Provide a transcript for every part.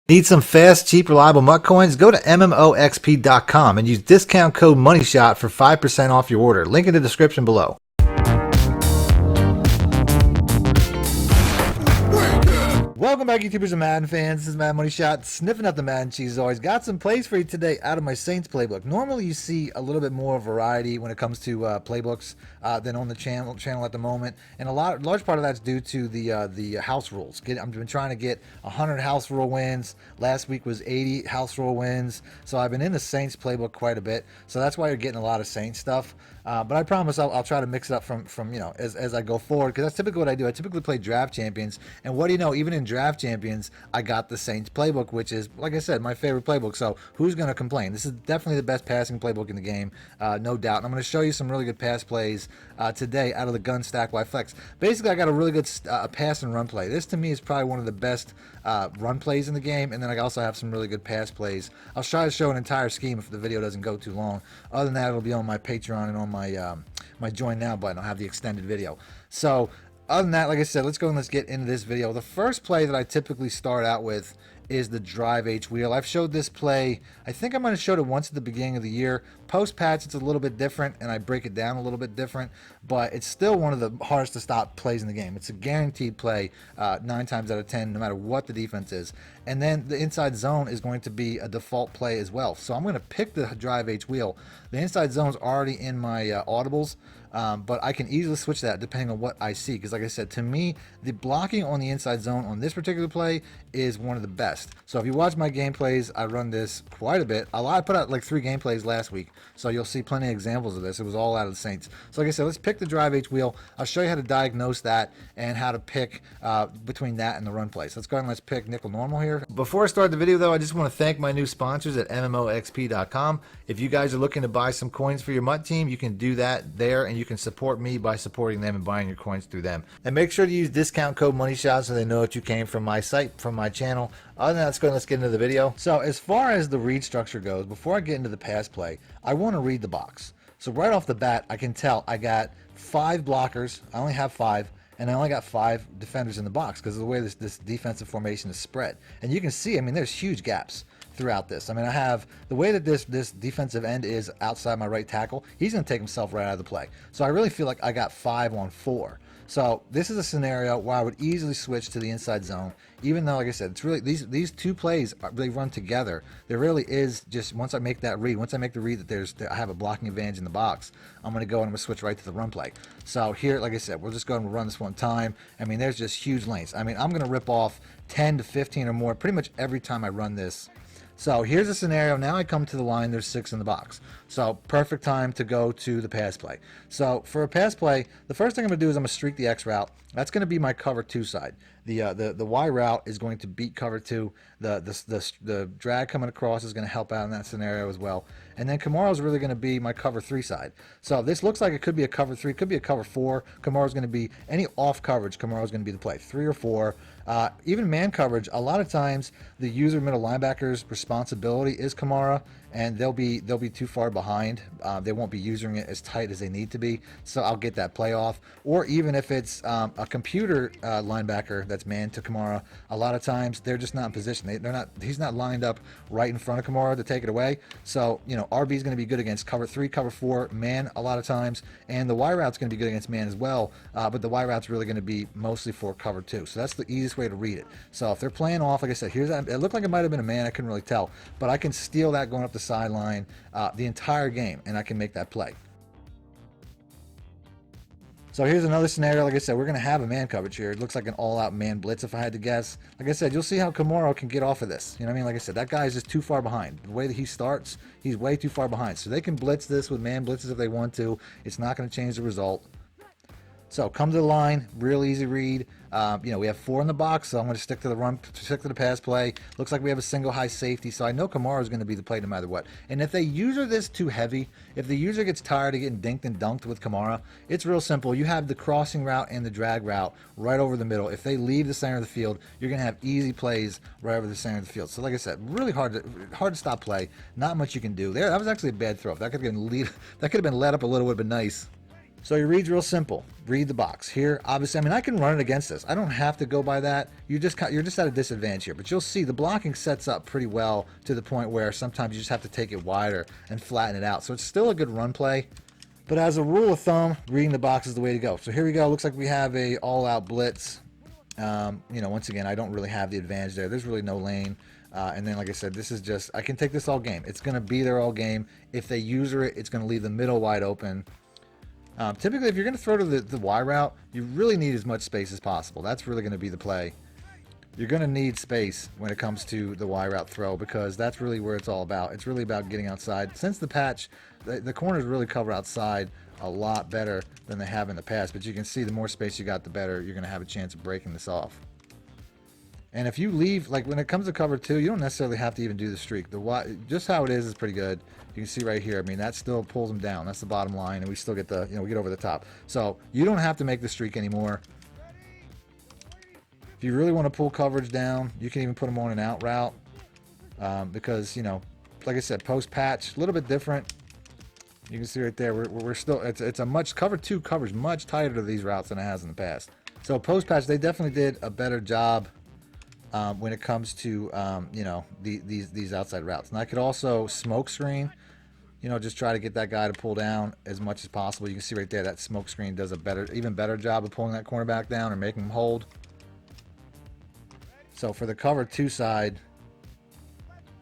Need some fast, cheap, reliable MUT coins? Go to MMOXP.com and use discount code MONEYSHOT for 5% off your order. Link in the description below. Welcome back, YouTubers and Madden fans. This is Madden Money Shot, sniffing out the Madden cheese as always. Got some plays for you today out of my Saints playbook. Normally, you see a little bit more variety when it comes to playbooks than on the channel at the moment, and large part of that's due to the house rules. I've been trying to get 100 house rule wins. Last week was 80 house rule wins, so I've been in the Saints playbook quite a bit. So that's why you're getting a lot of Saints stuff. But I promise I'll try to mix it up from as I go forward, because that's typically what I do. I typically play draft champions, and what do you know? Even in draft champions, I got the Saints playbook, which is, like I said, my favorite playbook. So who's going to complain? This is definitely the best passing playbook in the game, no doubt. And I'm going to show you some really good pass plays today out of the gun stack Y flex. Basically, I got a really good pass and run play. This to me is probably one of the best run plays in the game, and then I also have some really good pass plays. I'll try to show an entire scheme if the video doesn't go too long. Other than that, it'll be on my Patreon and on my join now button. I'll have the extended video. So other than that, like I said, let's go and let's get into this video. The first play that I typically start out with is the drive H wheel. I've showed this play, I think I might have showed it once at the beginning of the year. Post patch, it's a little bit different, and I break it down a little bit different, but it's still one of the hardest to stop plays in the game. It's a guaranteed play 9 times out of 10, no matter what the defense is. And then the inside zone is going to be a default play as well. So I'm going to pick the drive H wheel. The inside zone is already in my audibles, but I can easily switch that depending on what I see. Because like I said, to me, the blocking on the inside zone on this particular play is one of the best. So if you watch my gameplays, I run this quite a bit. I put out like 3 gameplays last week, so you'll see plenty of examples of this. It was all out of the Saints. So like I said, let's pick the drive H wheel. I'll show you how to diagnose that and how to pick between that and the run play. So let's go ahead and let's pick nickel normal here. Before I start the video though, I just want to thank my new sponsors at MMOXP.com. If you guys are looking to buy some coins for your MUT team, you can do that there, and you can support me by supporting them and buying your coins through them. And make sure to use discount code MONEYSHOT so they know that you came from my site, from my channel. Other than that, let's get into the video. So as far as the read structure goes, before I get into the pass play, I want to read the box. So right off the bat, I can tell I got 5 blockers. I only have 5. And I only got 5 defenders in the box because of the way this defensive formation is spread. And you can see, I mean, there's huge gaps throughout this. I mean, I have the way that this defensive end is outside my right tackle. He's going to take himself right out of the play. So I really feel like I got 5 on 4. So this is a scenario where I would easily switch to the inside zone, even though, like I said, it's really these 2 plays really run together. There really is just, once I make that read, once I make the read that I have a blocking advantage in the box, I'm going to go and I'm going to switch right to the run play. So here, like I said, we're just going to run this one time. I mean, there's just huge lanes. I mean, I'm going to rip off 10 to 15 or more pretty much every time I run this. So here's a scenario. Now I come to the line. There's 6 in the box. So perfect time to go to the pass play. So for a pass play, the first thing I'm going to do is I'm going to streak the X route. That's going to be my cover 2 side. The Y route is going to beat cover 2. The drag coming across is going to help out in that scenario as well. And then Kamara is really going to be my cover 3 side. So this looks like it could be a cover 3, could be a cover 4. Kamara is going to be any off coverage. Kamara is going to be the play 3 or 4. Even man coverage. A lot of times the user middle linebacker's responsibility is Kamara, and they'll be too far behind. They won't be using it as tight as they need to be. So I'll get that play off. Or even if it's a computer linebacker that's man to Kamara, a lot of times they're just not in position. He's not lined up right in front of Kamara to take it away. So RB is going to be good against cover 3, cover 4, man a lot of times, and the Y route's going to be good against man as well. But the Y route's really going to be mostly for cover 2. So that's the easiest way to read it. So if they're playing off, like I said, here's that. It looked like it might have been a man. I couldn't really tell, but I can steal that going up the sideline the entire game, and I can make that play. So here's another scenario. Like I said, we're going to have a man coverage here. It looks like an all-out man blitz if I had to guess. Like I said, you'll see how Kamara can get off of this. You know what I mean? Like I said, that guy is just too far behind. The way that he starts, he's way too far behind. So they can blitz this with man blitzes if they want to. It's not going to change the result. So come to the line, real easy read. We have 4 in the box, so I'm going to stick to the pass play. Looks like we have a single high safety, so I know Kamara is going to be the play no matter what. And if they user this too heavy, if the user gets tired of getting dinked and dunked with Kamara, it's real simple. You have the crossing route and the drag route right over the middle. If they leave the center of the field, you're going to have easy plays right over the center of the field. So like I said, really hard to stop play. Not much you can do there. That was actually a bad throw. If that could have been let up a little, would have been nice. So your read's real simple. Read the box. Here, obviously, I mean, I can run it against this. I don't have to go by that. You're just at a disadvantage here. But you'll see the blocking sets up pretty well to the point where sometimes you just have to take it wider and flatten it out. So it's still a good run play. But as a rule of thumb, reading the box is the way to go. So here we go. Looks like we have a all-out blitz. You know, once again, I don't really have the advantage there. There's really no lane. And then, like I said, this is just, I can take this all game. It's going to be there all game. If they user it, it's going to leave the middle wide open. Typically, if you're going to throw to the Y route, you really need as much space as possible. That's really going to be the play. You're going to need space when it comes to the Y route throw because that's really where it's all about. It's really about getting outside. Since the patch, the corners really cover outside a lot better than they have in the past. But you can see the more space you got, the better you're going to have a chance of breaking this off. And if you leave, like when it comes to cover 2, you don't necessarily have to even do the streak. Just how it is pretty good. You can see right here, I mean, that still pulls them down. That's the bottom line, and we still get the, you know, we get over the top. So you don't have to make the streak anymore. If you really want to pull coverage down, you can even put them on an out route because, you know, like I said, post-patch, a little bit different. You can see right there, we're still, it's a much, cover 2 covers much tighter to these routes than it has in the past. So post-patch, they definitely did a better job when it comes to you know, these outside routes. And I could also smoke screen, you know, just try to get that guy to pull down as much as possible. You can see right there that smoke screen does a even better job of pulling that cornerback down or making him hold. So for the cover 2 side,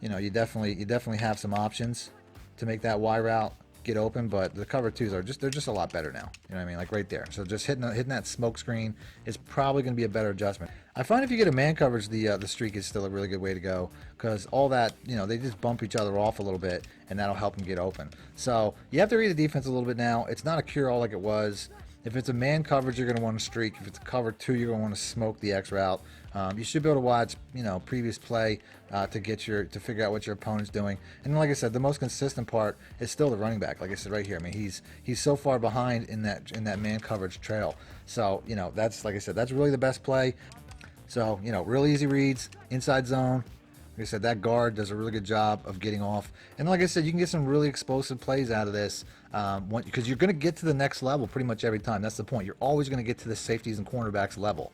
you know, you definitely have some options to make that Y route get open, but the cover 2s are they're just a lot better now. You know what I mean? Like right there. So just hitting that smoke screen is probably going to be a better adjustment. I find if you get a man coverage, the streak is still a really good way to go because all that, you know, they just bump each other off a little bit and that'll help them get open. So you have to read the defense a little bit now. It's not a cure-all like it was. If it's a man coverage, you're going to want to streak. If it's a cover 2, you're going to want to smoke the X route. You should be able to watch, you know, previous play to figure out what your opponent's doing. And like I said, the most consistent part is still the running back. Like I said right here, I mean, he's so far behind in that man coverage trail. So, you know, that's, like I said, that's really the best play. So, you know, real easy reads, inside zone. Like I said, that guard does a really good job of getting off. And like I said, you can get some really explosive plays out of this because you're going to get to the next level pretty much every time. That's the point. You're always going to get to the safeties and cornerbacks level.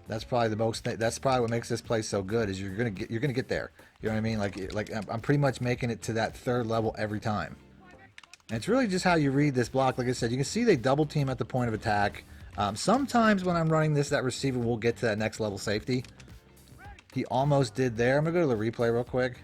That's probably that's probably what makes this play so good is you're going to get there. You know what I mean? Like I'm pretty much making it to that 3rd level every time. And it's really just how you read this block. Like I said, you can see they double team at the point of attack. Sometimes when I'm running this, that receiver will get to that next level safety. He almost did there. I'm going to go to the replay real quick.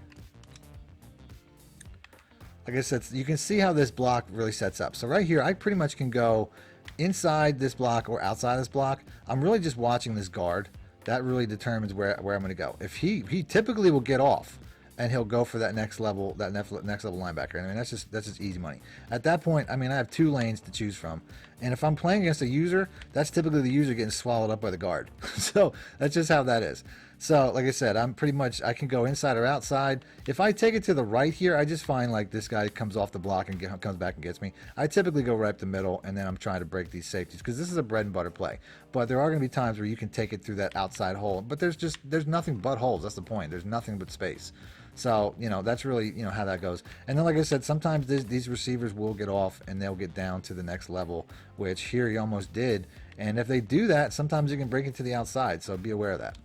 Like I said, you can see how this block really sets up. So right here, I pretty much can go inside this block or outside this block. I'm really just watching this guard. That really determines where I'm going to go. If he typically will get off and he'll go for that next level linebacker. I mean, that's just easy money. At that point, I mean, I have 2 lanes to choose from. And if I'm playing against a user, that's typically the user getting swallowed up by the guard. So that's just how that is. So, like I said, I can go inside or outside. If I take it to the right here, I just find like this guy comes off the block and comes back and gets me. I typically go right up the middle, and then I'm trying to break these safeties because this is a bread and butter play. But there are going to be times where you can take it through that outside hole. But there's nothing but holes. That's the point. There's nothing but space. So, you know, that's really, you know, how that goes. And then, like I said, sometimes these receivers will get off and they'll get down to the next level, which here he almost did. And if they do that, sometimes you can break it to the outside. So be aware of that.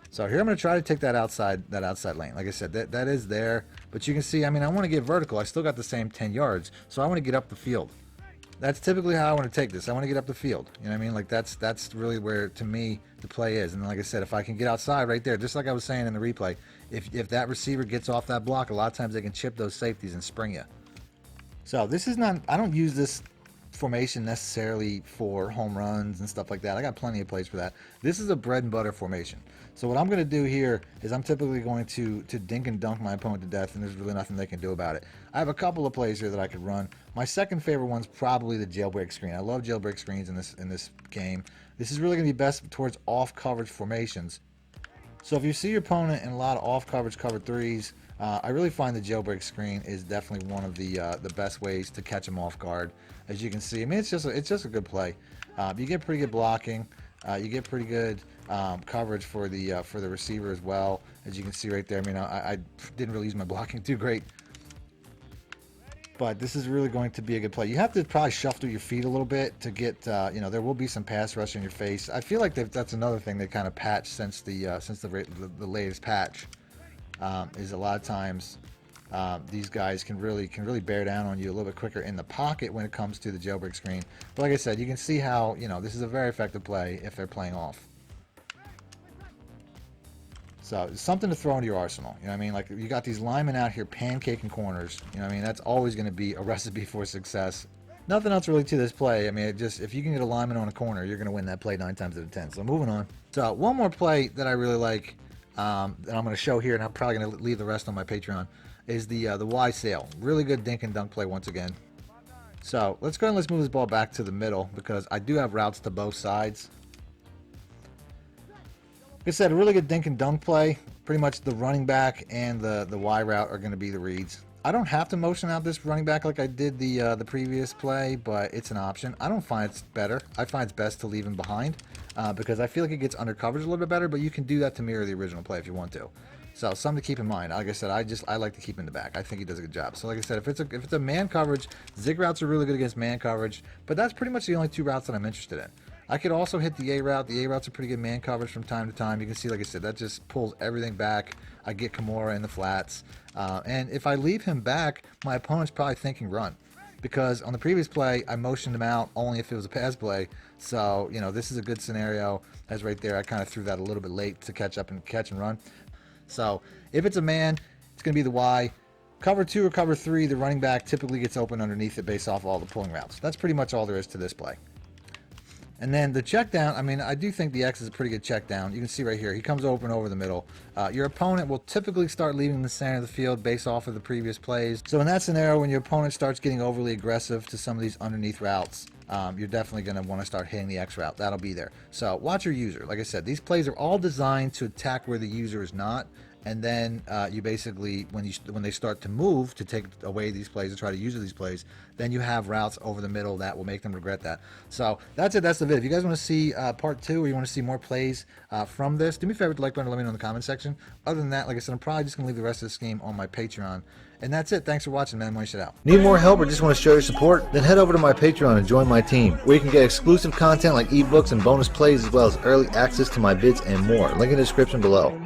So here I'm going to try to take that outside lane. Like I said, that is there. But you can see, I mean, I want to get vertical. I still got the same 10 yards. So I want to get up the field. That's typically how I want to take this. I want to get up the field. You know what I mean? Like that's really where, to me, the play is. And like I said, if I can get outside right there, just like I was saying in the replay, if that receiver gets off that block, a lot of times they can chip those safeties and spring you. So this is not, I don't use this formation necessarily for home runs and stuff like that. I got plenty of plays for that. This is a bread and butter formation. So what I'm going to do here is I'm typically going to dink and dunk my opponent to death, and there's really nothing they can do about it. I have a couple of plays here that I could run. My second favorite one's probably the jailbreak screen. I love jailbreak screens in this game. This is really going to be best towards off coverage formations. So if you see your opponent in a lot of off coverage cover 3s, I really find the jailbreak screen is definitely one of the best ways to catch them off guard. As you can see, I mean, it's just a good play. You get pretty good blocking. You get pretty good coverage for the receiver as well. As you can see right there, I mean, I didn't really use my blocking too great. But this is really going to be a good play. You have to probably shuffle your feet a little bit to get, you know, there will be some pass rush in your face. I feel like that's another thing they kind of patched since the latest patch. Is a lot of times these guys can really bear down on you a little bit quicker in the pocket when it comes to the jailbreak screen. But like I said, you can see how, you know, this is a very effective play if they're playing off. So it's something to throw into your arsenal. You know what I mean? Like, you got these linemen out here pancaking corners. You know what I mean? That's always going to be a recipe for success. Nothing else really to this play. I mean, if you can get a lineman on a corner, you're going to win that play 9 times out of 10. So moving on. So one more play that I really like that I'm going to show here, and I'm probably going to leave the rest on my Patreon, is the Y sail. Really good dink and dunk play once again. So let's go ahead and let's move this ball back to the middle because I do have routes to both sides. Like I said, a really good dink and dunk play. Pretty much the running back and the Y route are going to be the reads. I don't have to motion out this running back like I did the previous play, but it's an option. I don't find it's better. I find it's best to leave him behind because I feel like it gets under coverage a little bit better, but you can do that to mirror the original play if you want to. So something to keep in mind. Like I said, I like to keep him in the back. I think he does a good job. So like I said, if it's a man coverage, zig routes are really good against man coverage, but that's pretty much the only 2 routes that I'm interested in. I could also hit the A route. The A route's a pretty good man coverage from time to time. You can see, like I said, that just pulls everything back. I get Kimura in the flats. And if I leave him back, my opponent's probably thinking run. Because on the previous play, I motioned him out only if it was a pass play. So, you know, this is a good scenario. As right there, I kind of threw that a little bit late to catch up and catch and run. So if it's a man, it's going to be the Y. Cover 2 or cover 3, the running back typically gets open underneath it based off all the pulling routes. That's pretty much all there is to this play. And then the check down, I mean, I do think the X is a pretty good check down. You can see right here, he comes open over the middle. Your opponent will typically start leaving the center of the field based off of the previous plays. So in that scenario, when your opponent starts getting overly aggressive to some of these underneath routes, you're definitely going to want to start hitting the X route. That'll be there. So watch your user. Like I said, these plays are all designed to attack where the user is not. And then you basically, when they start to move to take away these plays and try to use these plays, then you have routes over the middle that will make them regret that. So that's it. That's the vid. If you guys want to see part 2 or you want to see more plays from this, do me a favor, like button, let me know in the comment section. Other than that, like I said, I'm probably just going to leave the rest of this game on my Patreon. And that's it. Thanks for watching, man. Money Shot out. Need more help or just want to show your support? Then head over to my Patreon and join my team, where you can get exclusive content like ebooks and bonus plays, as well as early access to my vids and more. Link in the description below.